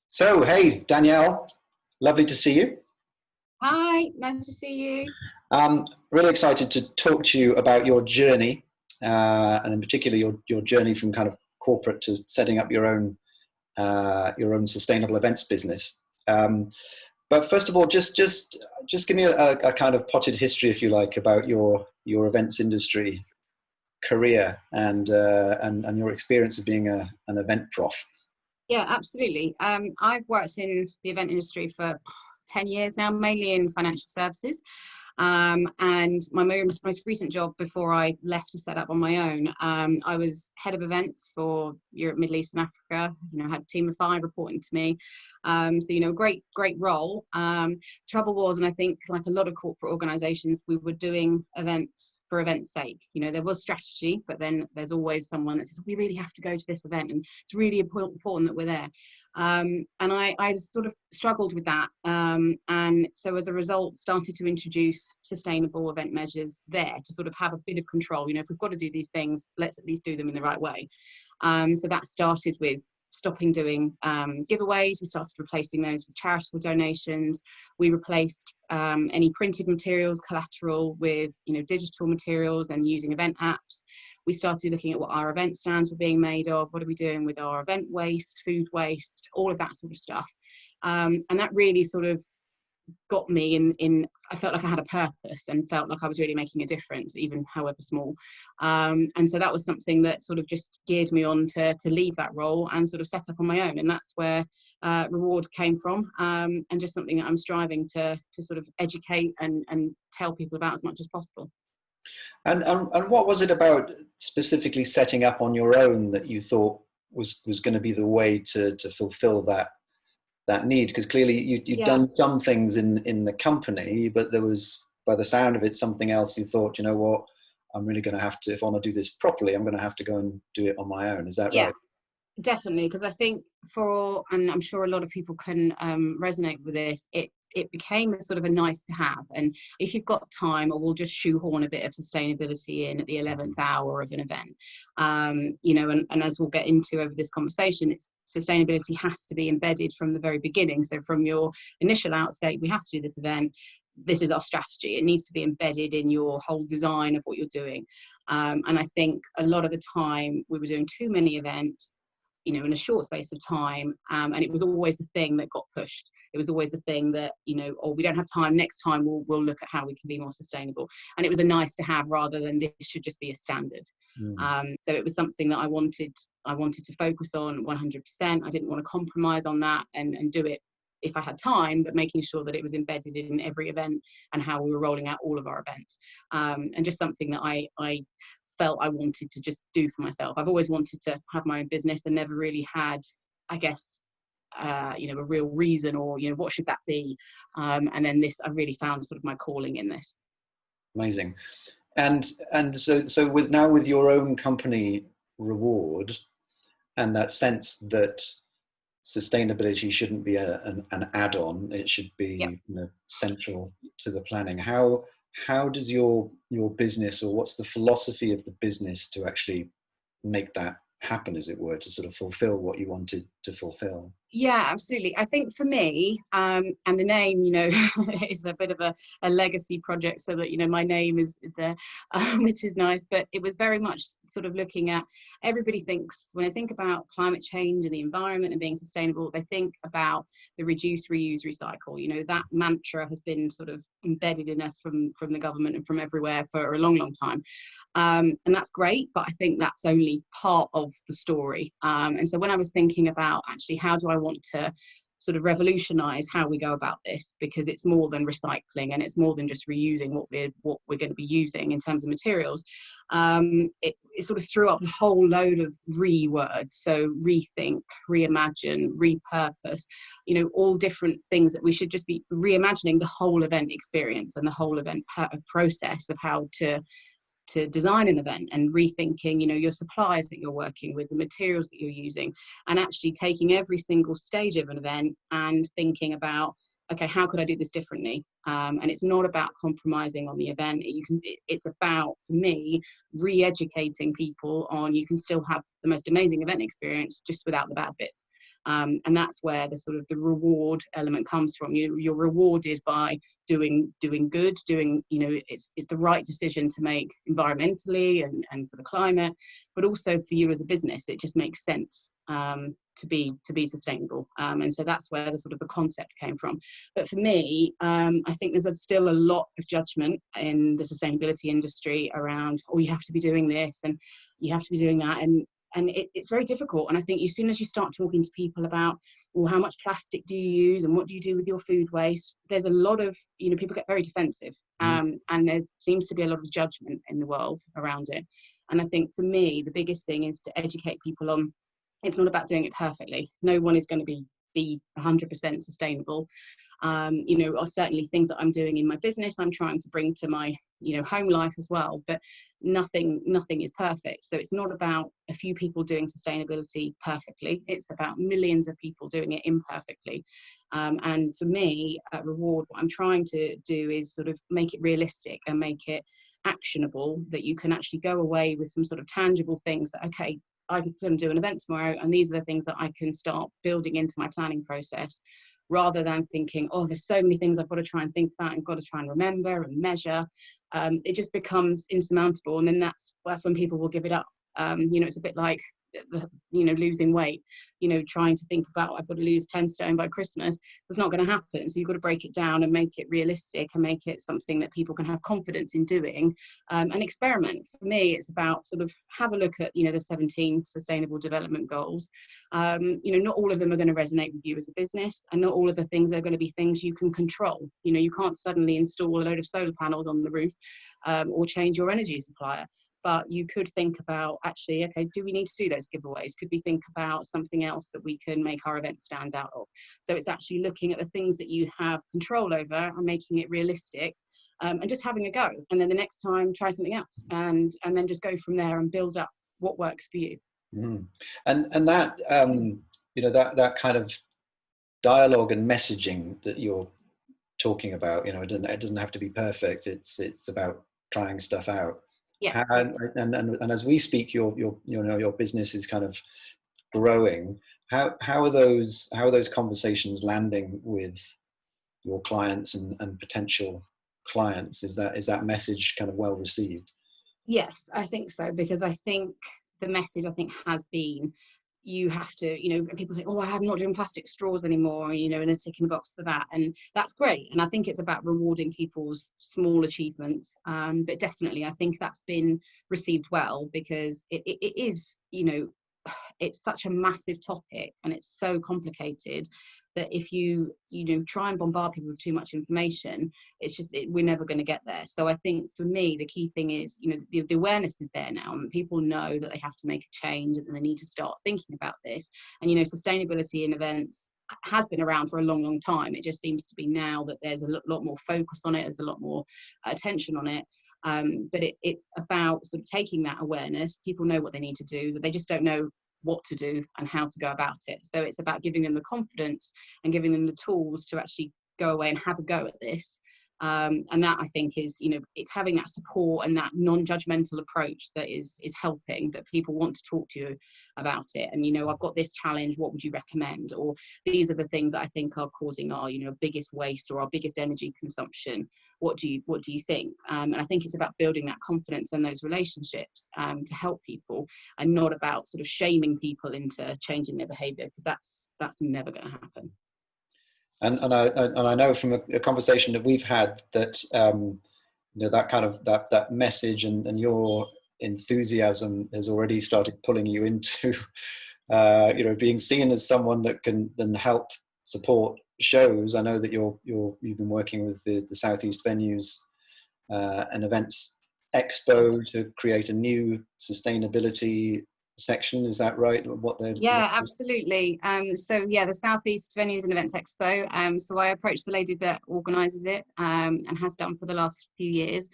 So, hey, Danielle, lovely to see you. Hi, nice to see you. Really excited to talk to you about your journey, and in particular your journey from kind of corporate to setting up your own sustainable events business. But first of all, just give me a kind of potted history, if you like, about your events industry career and your experience of being an event prof. Yeah, absolutely. I've worked in the event industry for 10 years now, mainly in financial services. And my most recent job before I left to set up on my own, I was head of events for Europe, Middle East and Africa. I had a team of 5 reporting to me. So, great role. Trouble was, and I think like a lot of corporate organizations, we were doing events for event's sake. There was strategy, but then there's always someone that says, we really have to go to this event and it's really important that we're there. And I sort of struggled with that. And so as a result, started to introduce sustainable event measures there to sort of have a bit of control. If we've got to do these things, let's at least do them in the right way. So that started with stopping doing giveaways. We started replacing those with charitable donations. We replaced any printed materials, collateral with digital materials and using event apps. We started looking at what our event stands were being made of, what are we doing with our event waste, food waste, all of that sort of stuff. And that really sort of got me in I felt like I had a purpose and felt like I was really making a difference, even however small. And so that was something that sort of just geared me on to leave that role and sort of set up on my own. And that's where Reward came from, and just something that I'm striving to sort of educate and tell people about as much as possible. And what was it about specifically setting up on your own that you thought was going to be the way to fulfill that need? Because clearly you'd done some things in the company, but there was, by the sound of it, something else you thought, what, I'm really going to have to, if I want to do this properly, I'm going to have to go and do it on my own. Is that right? Definitely, because I think and I'm sure a lot of people can resonate with this, it became a sort of a nice to have. And if you've got time, or we'll just shoehorn a bit of sustainability in at the 11th hour of an event, and as we'll get into over this conversation, sustainability has to be embedded from the very beginning. So from your initial outset, we have to do this event. This is our strategy. It needs to be embedded in your whole design of what you're doing. And I think a lot of the time we were doing too many events, in a short space of time, and it was always the thing that got pushed. It was always the thing that, we don't have time, next time we'll look at how we can be more sustainable. And it was a nice to have rather than this should just be a standard. So it was something that I wanted to focus on 100%. I didn't want to compromise on that and do it if I had time, but making sure that it was embedded in every event and how we were rolling out all of our events. And just something that I felt I wanted to just do for myself. I've always wanted to have my own business and never really had, I guess, a real reason or, what should that be? And then I really found sort of my calling in this. Amazing. And so with your own company, Reward, and that sense that sustainability shouldn't be an add-on, it should be central to the planning. How does your business, or what's the philosophy of the business to actually make that happen, as it were, to sort of fulfill what you wanted to fulfill? Yeah, absolutely. I think for me, and the name, is a bit of a legacy project, so that, my name is there, which is nice. But it was very much sort of looking at, everybody thinks, when I think about climate change and the environment and being sustainable, they think about the reduce, reuse, recycle. That mantra has been sort of embedded in us from the government and from everywhere for a long, long time. And that's great, but I think that's only part of the story. And so when I was thinking about actually how do I want to sort of revolutionize how we go about this, because it's more than recycling and it's more than just reusing what we're going to be using in terms of materials, it sort of threw up a whole load of words. So rethink, reimagine, repurpose, all different things that we should just be reimagining the whole event experience and the whole event process of how to design an event, and rethinking, your suppliers that you're working with, the materials that you're using, and actually taking every single stage of an event and thinking about, okay, how could I do this differently? And it's not about compromising on the event. It's about, for me, re-educating people on, you can still have the most amazing event experience just without the bad bits. And that's where the sort of the reward element comes from. You're rewarded by doing good, it's the right decision to make environmentally and for the climate, but also for you as a business, it just makes sense to be sustainable. And so that's where the sort of the concept came from. But for me, I think there's still a lot of judgment in the sustainability industry around, oh, you have to be doing this and you have to be doing that. And it's very difficult. And I think as soon as you start talking to people about, well, how much plastic do you use and what do you do with your food waste, there's a lot of, people get very defensive. And there seems to be a lot of judgment in the world around it. And I think for me, the biggest thing is to educate people on, it's not about doing it perfectly. No one is going to be 100% sustainable. Or certainly things that I'm doing in my business, I'm trying to bring to my, home life as well, but nothing is perfect. So it's not about a few people doing sustainability perfectly. It's about millions of people doing it imperfectly. And for me, at Reward, what I'm trying to do is sort of make it realistic and make it actionable, that you can actually go away with some sort of tangible things that, okay, I can do an event tomorrow, and these are the things that I can start building into my planning process, rather than thinking, oh, there's so many things I've got to try and think about and got to try and remember and measure. It just becomes insurmountable, and then that's when people will give it up. It's a bit like losing weight, trying to think about, I've got to lose 10 stone by Christmas. That's not going to happen. So you've got to break it down and make it realistic and make it something that people can have confidence in doing, and experiment. For me, it's about sort of have a look at, the 17 sustainable development goals. Not all of them are going to resonate with you as a business, and not all of the things are going to be things you can control. You can't suddenly install a load of solar panels on the roof, or change your energy supplier. But you could think about, actually, okay, do we need to do those giveaways? Could we think about something else that we can make our event stand out of? So it's actually looking at the things that you have control over and making it realistic, and just having a go. And then the next time, try something else, and then just go from there and build up what works for you. And that, that kind of dialogue and messaging that you're talking about, it doesn't have to be perfect. It's about trying stuff out. Yes. And as we speak, your business is kind of growing. How are those conversations landing with your clients and potential clients? Is that message kind of well received? Yes, I think so, because I think the message has been, you have to, people think, oh, I'm not doing plastic straws anymore, and they're ticking the box for that. And that's great. And I think it's about rewarding people's small achievements. But definitely, I think that's been received well, because it is, it's such a massive topic, and it's so complicated that if you try and bombard people with too much information, we're never going to get there. So I think for me, the key thing is, the awareness is there now, and people know that they have to make a change and they need to start thinking about this. And, sustainability in events has been around for a long, long time. It just seems to be now that there's a lot more focus on it, there's a lot more attention on it. But it's about sort of taking that awareness. People know what they need to do, but they just don't know what to do and how to go about it. So it's about giving them the confidence and giving them the tools to actually go away and have a go at this. And that, I think, is, it's having that support and that non-judgmental approach that is helping, that people want to talk to you about it. And, I've got this challenge, what would you recommend? Or these are the things that I think are causing our, biggest waste or our biggest energy consumption. What do you think? And I think it's about building that confidence and those relationships to help people, and not about sort of shaming people into changing their behaviour, because that's never going to happen. And I know from a conversation that we've had that that kind of that message and your enthusiasm has already started pulling you into being seen as someone that can then help support shows. I know that you've been working with the Southeast Venues and Events Expo to create a new sustainability section. Is that right? Yeah, absolutely. The Southeast Venues and Events Expo. So I approached the lady that organises it, and has done for the last few years,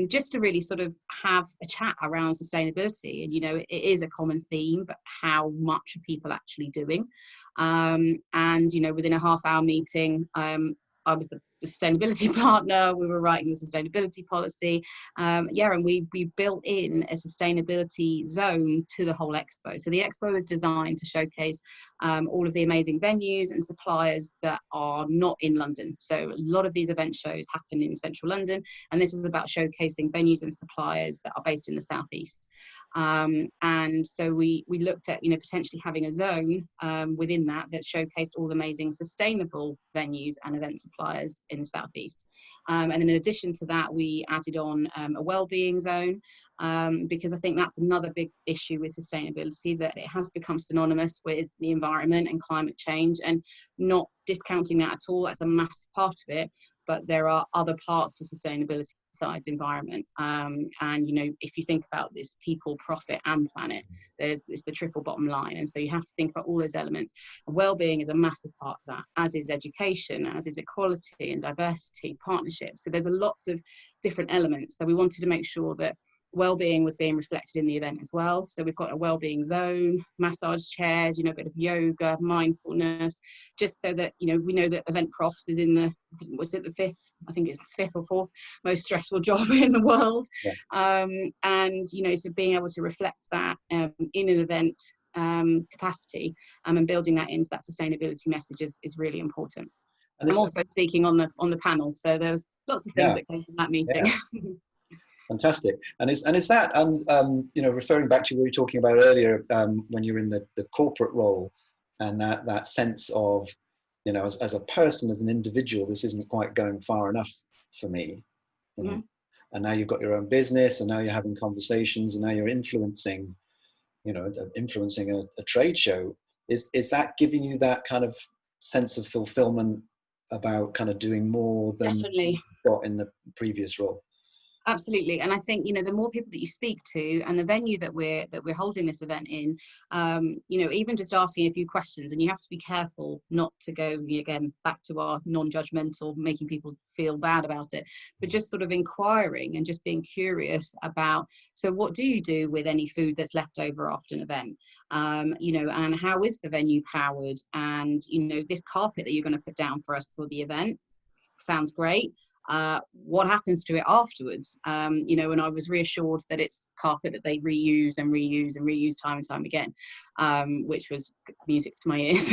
just to really sort of have a chat around sustainability. And it is a common theme, but how much are people actually doing? And within a half-hour meeting, I was the sustainability partner. We were writing the sustainability policy. And we built in a sustainability zone to the whole expo. So the expo is designed to showcase all of the amazing venues and suppliers that are not in London. So a lot of these event shows happen in central London, and this is about showcasing venues and suppliers that are based in the southeast. And so we looked at, potentially having a zone within that showcased all the amazing sustainable venues and event suppliers in the southeast. And then in addition to that, we added on a wellbeing zone, because I think that's another big issue with sustainability, that it has become synonymous with the environment and climate change, and not discounting that at all. That's a massive part of it. But there are other parts to sustainability besides environment. And, if you think about this, people, profit and planet, it's the triple bottom line. And so you have to think about all those elements. Wellbeing is a massive part of that, as is education, as is equality and diversity, partnerships. So there's lots of different elements. So we wanted to make sure that wellbeing was being reflected in the event as well. So we've got a wellbeing zone, massage chairs, a bit of yoga, mindfulness, just so that, we know that Eventprofs is in the fifth, I think it's fifth or fourth most stressful job in the world. Yeah. And, so being able to reflect that in an event capacity and building that into that sustainability message is really important. And I'm also speaking on the panel, so there's lots of things that came from that meeting. Yeah. Fantastic. And is that referring back to what you were talking about earlier, when you're in the corporate role, and that sense of, as a person, as an individual, this isn't quite going far enough for me. Mm-hmm. And now you've got your own business, and now you're having conversations, and now you're influencing a trade show. Is that giving you that kind of sense of fulfillment about kind of doing more than you got in the previous role? Absolutely. And I think, the more people that you speak to, and the venue that we're holding this event in, even just asking a few questions, and you have to be careful not to go, again, back to our non-judgmental, making people feel bad about it, but just sort of inquiring and just being curious about, so what do you do with any food that's left over after an event? And how is the venue powered? And, this carpet that you're going to put down for us for the event sounds great. What happens to it afterwards? And I was reassured that it's carpet that they reuse and reuse and reuse time and time again, which was music to my ears.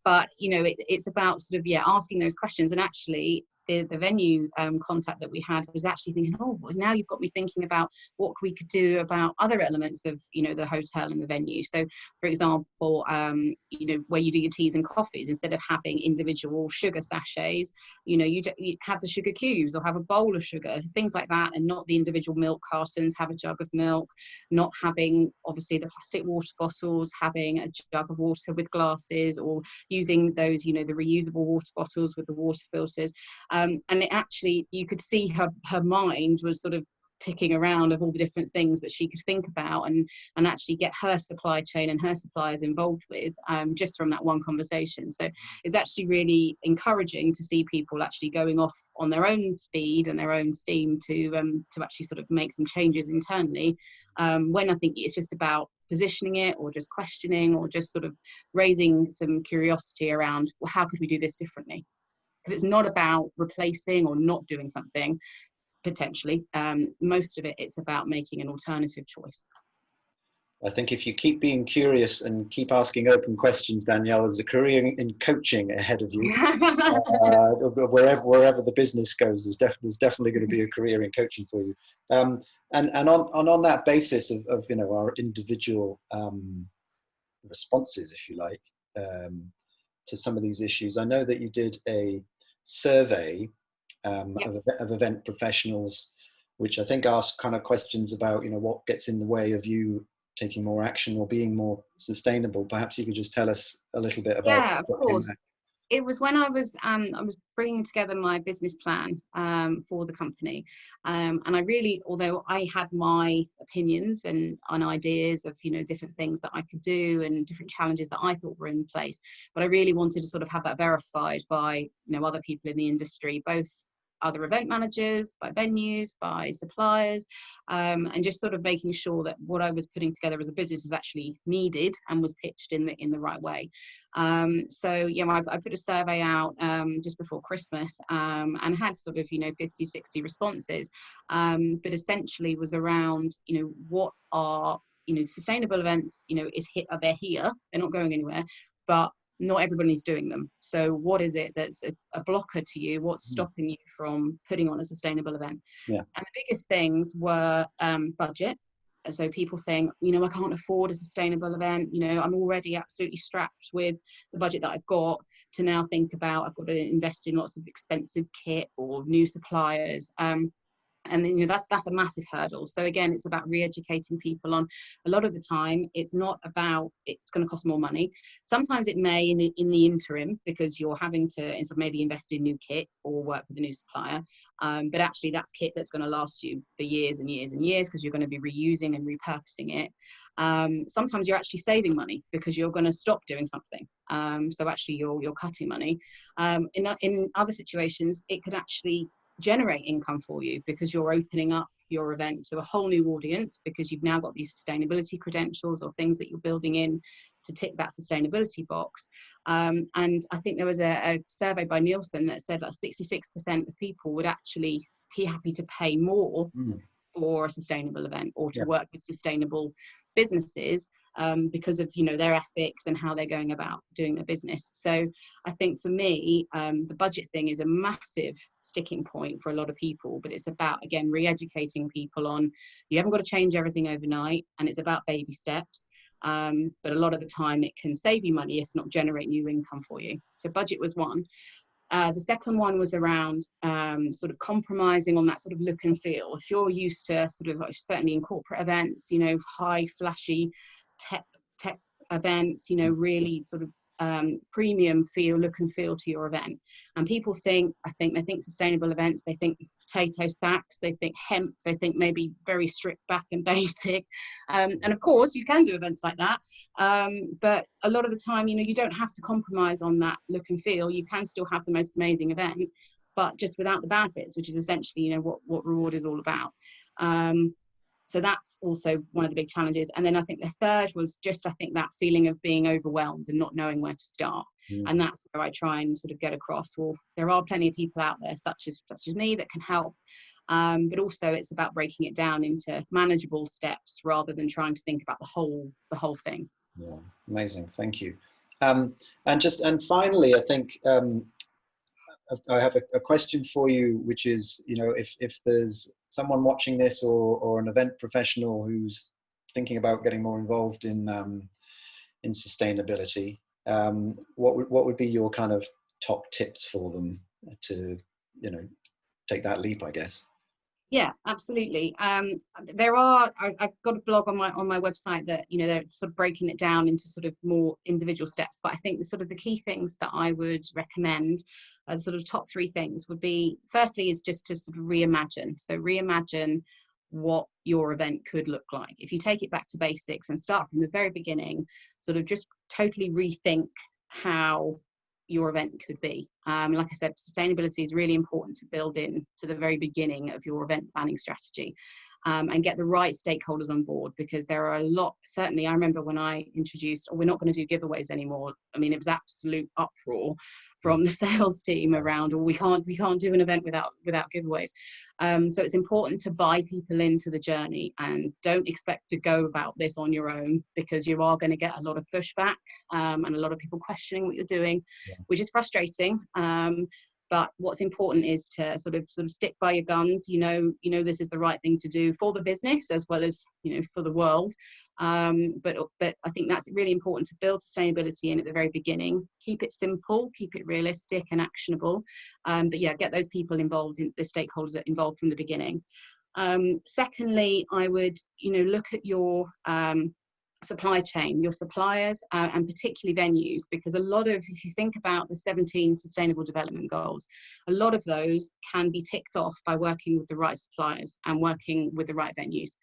But it's about sort of asking those questions. And actually the venue contact that we had was actually thinking, oh, well, now you've got me thinking about what we could do about other elements of the hotel and the venue. So for example, where you do your teas and coffees, instead of having individual sugar sachets, you have the sugar cubes, or have a bowl of sugar, things like that, and not the individual milk cartons. Have a jug of milk, not having obviously the plastic water bottles, having a jug of water with glasses, or using those the reusable water bottles with the water filters. And it actually, you could see her mind was sort of ticking around of all the different things that she could think about and actually get her supply chain and her suppliers involved with, just from that one conversation. So it's actually really encouraging to see people actually going off on their own speed and their own steam to actually sort of make some changes internally, when I think it's just about positioning it, or just questioning, or just sort of raising some curiosity around, well, how could we do this differently? Because it's not about replacing or not doing something, potentially. Most of it's about making an alternative choice. I think if you keep being curious and keep asking open questions, Danielle, there's a career in coaching ahead of you. Wherever the business goes, there's definitely going to be a career in coaching for you. And on that basis of our individual responses, if you like, to some of these issues, I know that you did a survey of event professionals, which I think asked kind of questions about what gets in the way of you taking more action or being more sustainable. Perhaps you could just tell us a little bit about. Yeah, of course. It was when I was bringing together my business plan for the company, and I really, although I had my opinions and ideas of different things that I could do and different challenges that I thought were in place, but I really wanted to sort of have that verified by other people in the industry, both other event managers, by venues, by suppliers, and just sort of making sure that what I was putting together as a business was actually needed and was pitched in the right way. So yeah, I put a survey out just before Christmas, and had sort of 50, 60 responses, but essentially was around what are sustainable events, they're here, they're not going anywhere, but not everybody's doing them. So what is it that's a blocker to you? What's stopping you from putting on a sustainable event? Yeah. And the biggest things were budget. So people think, I can't afford a sustainable event. I'm already absolutely strapped with the budget that I've got, to now think about I've got to invest in lots of expensive kit or new suppliers. And then that's a massive hurdle. So again, it's about re-educating people on, a lot of the time it's not about it's going to cost more money. Sometimes it may in the interim, because you're having to maybe invest in new kit or work with a new supplier, but actually that's kit that's going to last you for years and years and years, because you're going to be reusing and repurposing it. Sometimes you're actually saving money because you're going to stop doing something, so actually you're cutting money. In other situations, it could actually generate income for you, because you're opening up your event to a whole new audience, because you've now got these sustainability credentials or things that you're building in to tick that sustainability box. And I think there was a survey by Nielsen that said that 66% of people would actually be happy to pay more for a sustainable event, or to work with sustainable businesses, because of their ethics and how they're going about doing their business. So I think for me, the budget thing is a massive sticking point for a lot of people, but it's about, again, re-educating people on, you haven't got to change everything overnight, and it's about baby steps. But a lot of the time it can save you money, if not generate new income for you. So budget was one. The second one was around sort of compromising on that sort of look and feel. If you're used to sort of, certainly in corporate events, high flashy tech events, really sort of premium look and feel to your event. And people think sustainable events, they think potato sacks, they think hemp, they think maybe very stripped back and basic. And of course you can do events like that, but a lot of the time, you don't have to compromise on that look and feel. You can still have the most amazing event, but just without the bad bits, which is essentially what Reward is all about. So that's also one of the big challenges. And then I think the third was just, that feeling of being overwhelmed and not knowing where to start. And that's where I try and sort of get across, well, there are plenty of people out there, such as me, that can help. But also it's about breaking it down into manageable steps, rather than trying to think about the whole thing. Yeah, amazing. Thank you. And finally, I think I have a question for you, which is, if there's someone watching this, or an event professional who's thinking about getting more involved in sustainability, what would be your kind of top tips for them to take that leap, I guess? Yeah, absolutely. I've got a blog on my website that they're sort of breaking it down into sort of more individual steps. But I think the key things that I would recommend, the sort of top three things, would be, firstly, is just to sort of reimagine. So reimagine what your event could look like. If you take it back to basics and start from the very beginning, sort of just totally rethink how your event could be. Like I said, sustainability is really important to build in to the very beginning of your event planning strategy, and get the right stakeholders on board, because there are a lot. Certainly, I remember when I introduced, we're not going to do giveaways anymore. I mean, it was absolute uproar from the sales team around, we can't do an event without giveaways. So it's important to buy people into the journey, and don't expect to go about this on your own, because you are going to get a lot of pushback, and a lot of people questioning what you're doing, which is frustrating. But what's important is to sort of stick by your guns. This is the right thing to do for the business, as well as for the world. But I think that's really important, to build sustainability in at the very beginning. Keep it simple, keep it realistic and actionable. But yeah, get those people involved, in the stakeholders involved from the beginning. Secondly, I would look at your supply chain, your suppliers, and particularly venues, because if you think about the 17 sustainable development goals, a lot of those can be ticked off by working with the right suppliers and working with the right venues.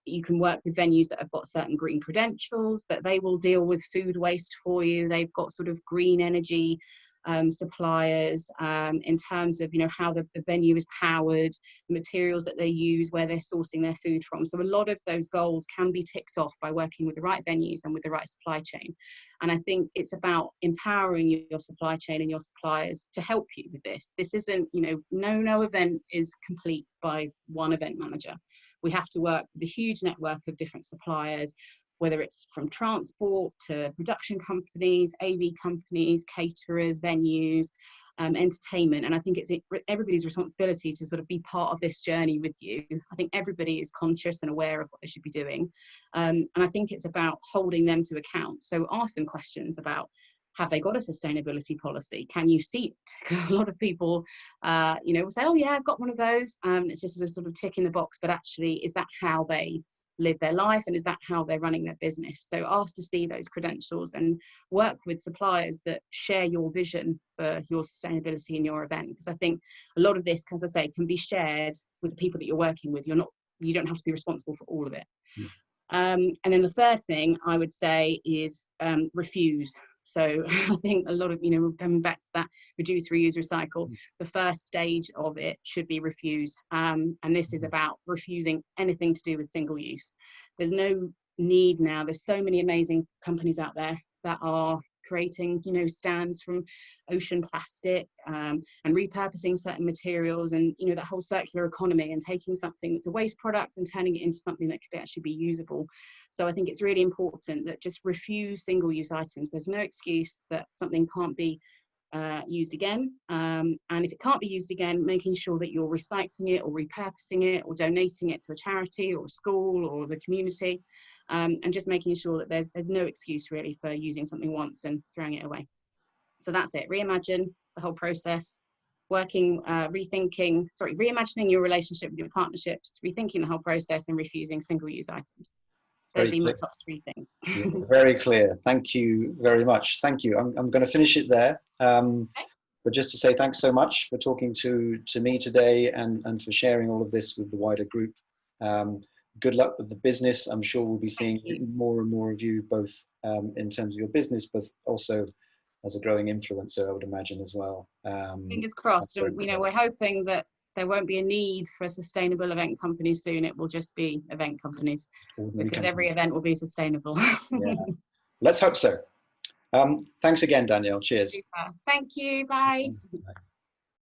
You can work with venues that have got certain green credentials, that they will deal with food waste for you. They've got sort of green energy suppliers, in terms of, you know, how the venue is powered, the materials that they use, where they're sourcing their food from. So a lot of those goals can be ticked off by working with the right venues and with the right supply chain. And I think it's about empowering your supply chain and your suppliers to help you with this. This isn't, you know, no event is complete by one event manager. We have to work with a huge network of different suppliers, whether it's from transport to production companies, AV companies, caterers, venues, entertainment. And I think it's everybody's responsibility to sort of be part of this journey with you. I think everybody is conscious and aware of what they should be doing. And I think it's about holding them to account. So ask them questions about, have they got a sustainability policy? Can you see it? A lot of people, you know, will say, oh yeah, I've got one of those. It's just a sort of tick in the box, but actually, is that how they live their life, and is that how they're running their business? So ask to see those credentials and work with suppliers that share your vision for your sustainability in your event, because I think a lot of this, as I say, can be shared with the people that you're working with. You don't have to be responsible for all of it. And then the third thing I would say is refuse. So I think a lot of, you know, coming back to that reduce, reuse, recycle, the first stage of it should be refuse. And this is about refusing anything to do with single use. There's no need now. There's so many amazing companies out there that are creating, you know, stands from ocean plastic, and repurposing certain materials, and, you know, that whole circular economy, and taking something that's a waste product and turning it into something that could actually be usable. So I think it's really important that just refuse single-use items. There's no excuse that something can't be used again, and if it can't be used again, making sure that you're recycling it or repurposing it or donating it to a charity or a school or the community, and just making sure that there's no excuse really for using something once and throwing it away. So that's it. Reimagine the whole process, reimagining your relationship with your partnerships, rethinking the whole process, and refusing single-use items. They'd be my top 3 things. Yeah, very clear. Thank you very much. Thank you. I'm going to finish it there. Okay. But just to say thanks so much for talking to me today, and for sharing all of this with the wider group. Good luck with the business. I'm sure we'll be seeing more and more of you, both in terms of your business, but also as a growing influencer, I would imagine, as well. Fingers crossed. And, you know, we're hoping that there won't be a need for sustainable event companies soon. It will just be event companies, because every event will be sustainable. Yeah. Let's hope so. Thanks again, Danielle. Cheers. Super. Thank you. Bye.